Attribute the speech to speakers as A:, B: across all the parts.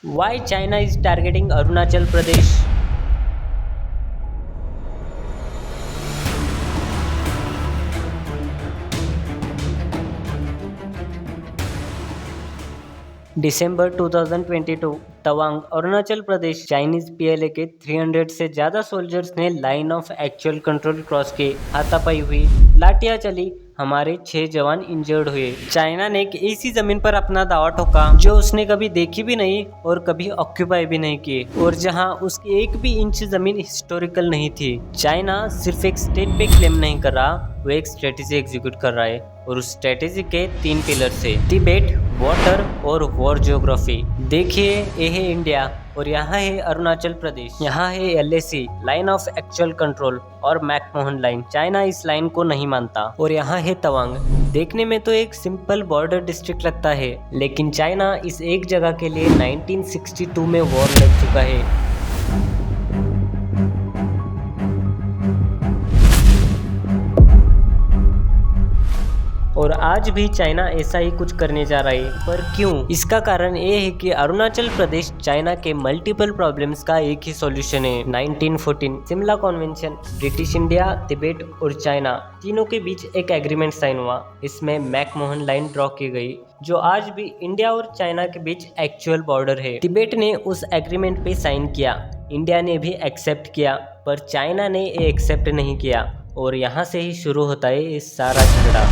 A: Why China is targeting Arunachal Pradesh? December 2022 Tawang Arunachal Pradesh Chinese PLA के 300 से ज्यादा सोल्जर्स ने line of actual control cross के हाथापाई हुई, लाठियां चली, हमारे 6 जवान इंजर्ड हुए। चाइना ने एक ऐसी जमीन पर अपना दावा ठोका जो उसने कभी देखी भी नहीं और कभी ऑक्यूपाई भी नहीं की, और जहां उसकी एक भी इंच जमीन हिस्टोरिकल नहीं थी। चाइना सिर्फ एक स्टेट पे क्लेम नहीं कर रहा, वो एक स्ट्रेटेजी एग्जीक्यूट कर रहा है, और उस स्ट्रेटेजी के 3 पिलर से तिब्बत, वाटर और वॉर ज्योग्राफी। देखिए, ये है इंडिया और यहाँ है अरुणाचल प्रदेश, यहाँ है LAC line of actual control और मैकमोहन लाइन। चाइना इस लाइन को नहीं मानता। और यहाँ है तवांग। देखने में तो एक सिंपल बॉर्डर डिस्ट्रिक्ट लगता है, लेकिन चाइना इस एक जगह के लिए 1962 में वॉर लड़ चुका है। और आज भी चाइना ऐसा ही कुछ करने जा रहा है, पर क्यों? इसका कारण ये है कि अरुणाचल प्रदेश चाइना के मल्टीपल प्रॉब्लम्स का एक ही सॉल्यूशन है। 1914 Shimla convention, British India, Tibet और चाइना तीनों के बीच एक एग्रीमेंट साइन हुआ। इसमें मैकमोहन लाइन ड्रॉ की गई, जो आज भी इंडिया और चाइना के बीच एक्चुअल बॉर्डर है। तिब्बत ने उस एग्रीमेंट पे साइन किया, इंडिया ने भी एक्सेप्ट किया, पर चाइना ने ये एक्सेप्ट नहीं किया, और यहाँ से ही शुरू होता है ये सारा झगड़ा।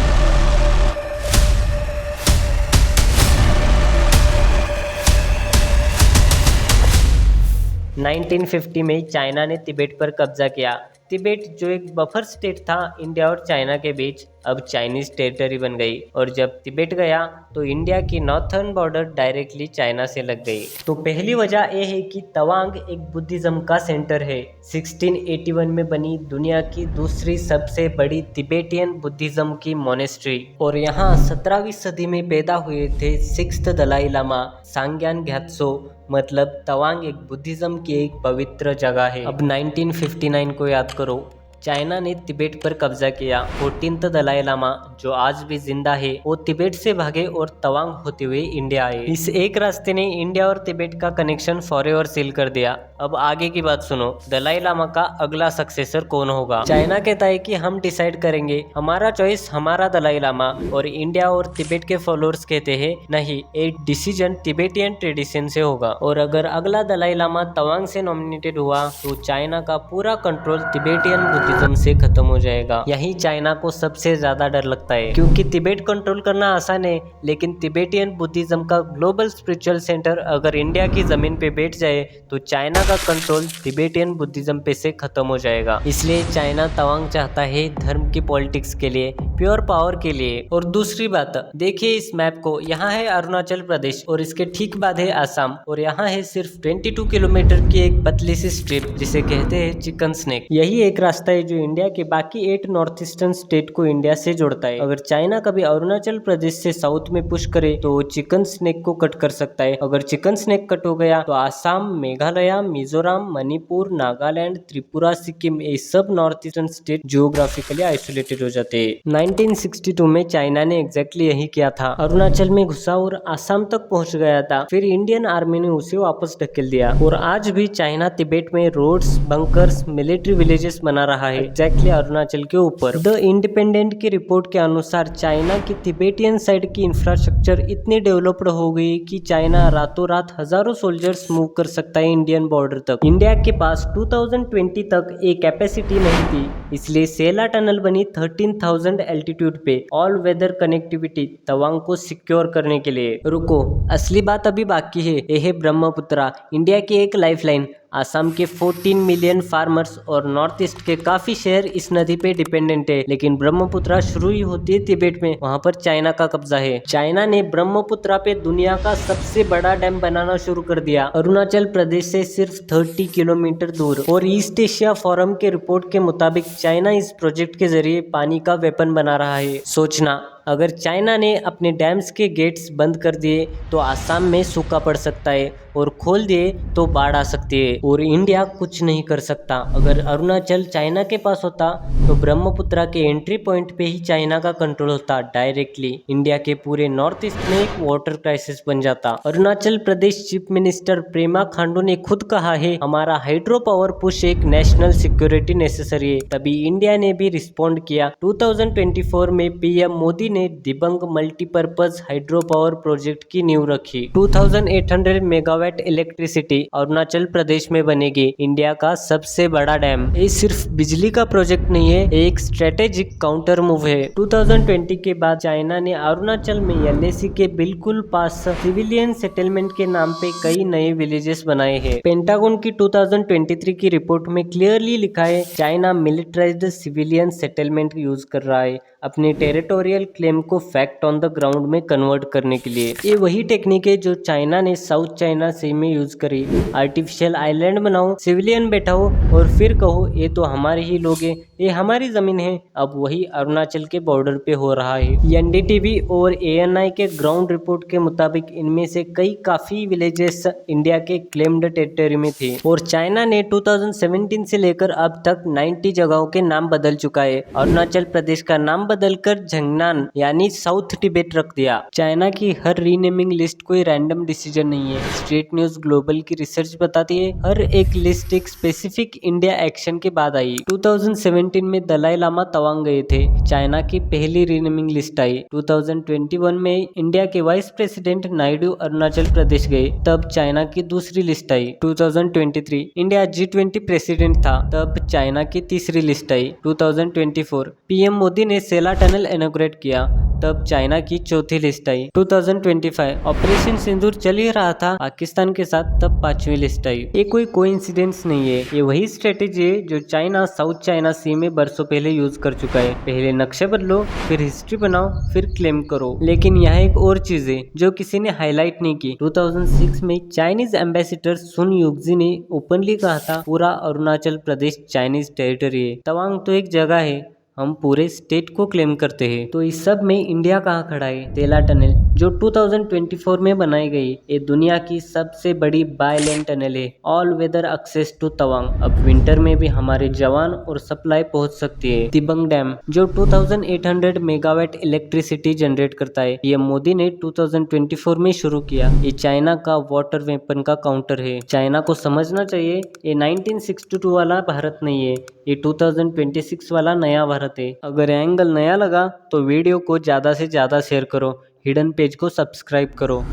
A: 1950 में चाइना ने तिब्बत पर कब्जा किया। तिब्बत जो एक बफर स्टेट था इंडिया और चाइना के बीच, अब चाइनीज टेरिटरी बन गई, और जब तिब्बत गया तो इंडिया की नॉर्थर्न बॉर्डर डायरेक्टली चाइना से लग गई। तो पहली वजह यह है कि तवांग एक बुद्धिज्म का सेंटर है। 1681 में बनी दुनिया की दूसरी सबसे बड़ी तिब्बतियन बुद्धिज्म की मोनेस्ट्री, और यहाँ 17वीं सदी में पैदा हुए थे 6th दलाई लामा सांग्यान ग्यात्सो। मतलब तवांग एक बुद्धिज्म की एक पवित्र जगह है। अब 1959 को याद करो, चाइना ने तिब्बत पर कब्जा किया। 14th दलाई लामा जो आज भी जिंदा है, वो तिब्बत से भागे और तवांग होते हुए इंडिया आए। इस एक रास्ते ने इंडिया और तिब्बत का कनेक्शन फॉरएवर सील कर दिया। अब आगे की बात सुनो, दलाई लामा का अगला सक्सेसर कौन होगा? चाइना कहता है कि हम डिसाइड करेंगे, हमारा चॉइस, हमारा दलाई लामा, और इंडिया और तिब्बत के फॉलोअर्स कहते हैं नहीं, एक डिसीजन तिब्बतियन ट्रेडिशन से होगा। और अगर अगला दलाई लामा तवांग से नॉमिनेटेड हुआ तो चाइना का पूरा कंट्रोल तिब्बतियन बुद्धिज्म से खत्म हो जाएगा। यही चाइना को सबसे ज्यादा डर लगता है, क्योंकि तिब्बत कंट्रोल करना आसान है, लेकिन तिब्बतियन बुद्धिज्म का ग्लोबल स्पिरिचुअल सेंटर अगर इंडिया की जमीन पे बैठ जाए तो चाइना का कंट्रोल तिब्बतियन बुद्धिज्म पे से खत्म हो जाएगा। इसलिए चाइना तवांग चाहता है धर्म की पॉलिटिक्स के लिए, प्योर पावर के लिए। और दूसरी बात, देखिए इस मैप को, यहाँ है अरुणाचल प्रदेश और इसके ठीक बाद है आसाम, और यहाँ है सिर्फ 22 किलोमीटर की एक पतली सी स्ट्रिप जिसे कहते हैं चिकन स्नेक। यही एक रास्ता है जो इंडिया के बाकी 8 नॉर्थ ईस्टर्न स्टेट को इंडिया से जोड़ता है। अगर चाइना कभी अरुणाचल प्रदेश से साउथ में पुश करे तो वो चिकन स्नेक को कट कर सकता है। अगर चिकन स्नेक कट हो गया तो आसाम, मेघालय, मिजोरम, मणिपुर, नागालैंड, त्रिपुरा, सिक्किम, ये सब north eastern state geographically isolated हो जाते हैं। 1962 में चाइना ने एग्जैक्टली यही किया था, अरुणाचल में घुसा और आसाम तक पहुंच गया था। फिर इंडियन आर्मी ने उसे वापस ढकेल दिया, और आज भी चाइना तिब्बत में रोड्स, बंकर्स, मिलिट्री विलेजेस बना रहा है एग्जैक्टली अरुणाचल के ऊपर। द इंडिपेंडेंट की रिपोर्ट के अनुसार चाइना की तिब्बतियन साइड की इंफ्रास्ट्रक्चर इतनी डेवलप्ड हो गई कि चाइना रातों रात हजारों सोल्जर्स मूव कर सकता है इंडियन बॉर्डर तक। इंडिया के पास 2020 तक एक कैपेसिटी नहीं थी, इसलिए सेला टनल बनी 13,000 एल्टीट्यूड पे, ऑल वेदर कनेक्टिविटी तवांग को सिक्योर करने के लिए। रुको, असली बात अभी बाकी है। यह है ब्रह्मपुत्रा, इंडिया की एक लाइफलाइन। आसाम के 14 मिलियन फार्मर्स और नॉर्थ ईस्ट के काफी शहर इस नदी पे डिपेंडेंट है, लेकिन ब्रह्मपुत्रा शुरू ही होती है तिब्बत में, वहाँ पर चाइना का कब्जा है। चाइना ने ब्रह्मपुत्रा पे दुनिया का सबसे बड़ा डैम बनाना शुरू कर दिया, अरुणाचल प्रदेश से सिर्फ 30 किलोमीटर दूर। और ईस्ट एशिया फोरम के रिपोर्ट के मुताबिक चाइना इस प्रोजेक्ट के जरिए पानी का वेपन बना रहा है। सोचना, अगर चाइना ने अपने डैम्स के गेट्स बंद कर दिए तो आसाम में सूखा पड़ सकता है, और खोल दिए तो बाढ़ आ सकती है और इंडिया कुछ नहीं कर सकता। अगर अरुणाचल चाइना के पास होता तो ब्रह्मपुत्रा के एंट्री पॉइंट पे ही चाइना का कंट्रोल होता डायरेक्टली। इंडिया के पूरे नॉर्थ ईस्ट में एक वाटर क्राइसिस बन जाता। अरुणाचल प्रदेश चीफ मिनिस्टर पेमा खांडू ने खुद कहा है, हमारा हाइड्रो पावर पुश एक नेशनल सिक्योरिटी नेसेसरी है। तभी इंडिया ने भी रिस्पॉन्ड किया। 2024 में पीएम मोदी ने Dibang multipurpose hydro power project की नींव रखी। 2800 मेगावाट इलेक्ट्रिसिटी अरुणाचल प्रदेश में बनेगी। इंडिया का सबसे बड़ा डैम। ये सिर्फ बिजली का प्रोजेक्ट नहीं है, एक स्ट्रेटेजिक काउंटर मूव है। 2020 के बाद चाइना ने अरुणाचल में एलएसी के बिल्कुल पास सिविलियन सेटलमेंट के नाम पे कई नए विलेजेस बनाए हैं। पेंटागन की 2023 की रिपोर्ट में क्लियरली लिखा है, China militarised civilian settlement use कर रहा है अपने टेरिटोरियल क्लेम को फैक्ट ऑन द ग्राउंड में कन्वर्ट करने के लिए। ये वही टेक्निक है जो चाइना ने साउथ चाइना सी में यूज करी। आर्टिफिशियल आइलैंड बनाओ, सिविलियन बैठाओ और फिर कहो ये तो हमारे ही लोग हैं, ये हमारी जमीन है। अब वही अरुणाचल के बॉर्डर पे हो रहा है। एनडीटीवी और एएनआई के ग्राउंड रिपोर्ट के मुताबिक इनमें से कई काफी विलेजेस इंडिया के क्लेम्ड टेरिटरी में थे और चाइना ने 2017 से लेकर अब तक 90 जगहों के नाम बदल चुका है। अरुणाचल प्रदेश का नाम बदलकर झंगनान यानी साउथ तिब्बत रख दिया। चाइना की हर रीनेमिंग लिस्ट कोई रैंडम डिसीजन नहीं है। स्ट्रीट न्यूज ग्लोबल की रिसर्च बताती है हर एक लिस्ट एक स्पेसिफिक इंडिया एक्शन के बाद आई। 2017 में दलाई लामा तवांग गए थे, चाइना की पहली रीनेमिंग लिस्ट आई। 2021 में इंडिया के वाइस प्रेसिडेंट नायडू अरुणाचल प्रदेश गए, तब चाइना की दूसरी लिस्ट आई। 2023 इंडिया G20 प्रेसिडेंट था, तब चाइना की तीसरी लिस्ट आई। 2024 पीएम मोदी ने सेला टनल इनॉग्रेट किया, तब चाइना की चौथी लिस्ट आई। 2025 ऑपरेशन सिंदूर चल ही रहा था पाकिस्तान के साथ, तब पांचवी लिस्ट आई। ये कोई कोइंसिडेंस नहीं है, ये वही स्ट्रेटेजी है जो चाइना साउथ चाइना सी में बरसों पहले यूज कर चुका है। पहले नक्शे बदलो, फिर हिस्ट्री बनाओ, फिर क्लेम करो। लेकिन यहाँ एक और चीज है जो किसी ने हाईलाइट नहीं की। 2006 में चाइनीज एम्बेसडर सुन युक्जी ने ओपनली कहा था, पूरा अरुणाचल प्रदेश चाइनीज टेरिटरी है, तवांग तो एक जगह है, हम पूरे स्टेट को क्लेम करते हैं। तो इस सब में इंडिया कहाँ खड़ा है? तेला टनल जो 2024 में बनाई गई, ये दुनिया की सबसे बड़ी बाय लेन टनल है, all weather access to Tawang. अब विंटर में भी हमारे जवान और सप्लाई पहुंच सकती है। दिबंग डैम जो 2800 मेगावाट इलेक्ट्रिसिटी जनरेट करता है, ये मोदी ने 2024 में शुरू किया। ये चाइना का वाटर वेपन का काउंटर है। चाइना को समझना चाहिए ये 1962 वाला भारत नहीं है, ये 2026 वाला नया भारत है। अगर एंगल नया लगा तो वीडियो को ज़्यादा से ज़्यादा शेयर करो, हिडन पेज को सब्सक्राइब करो।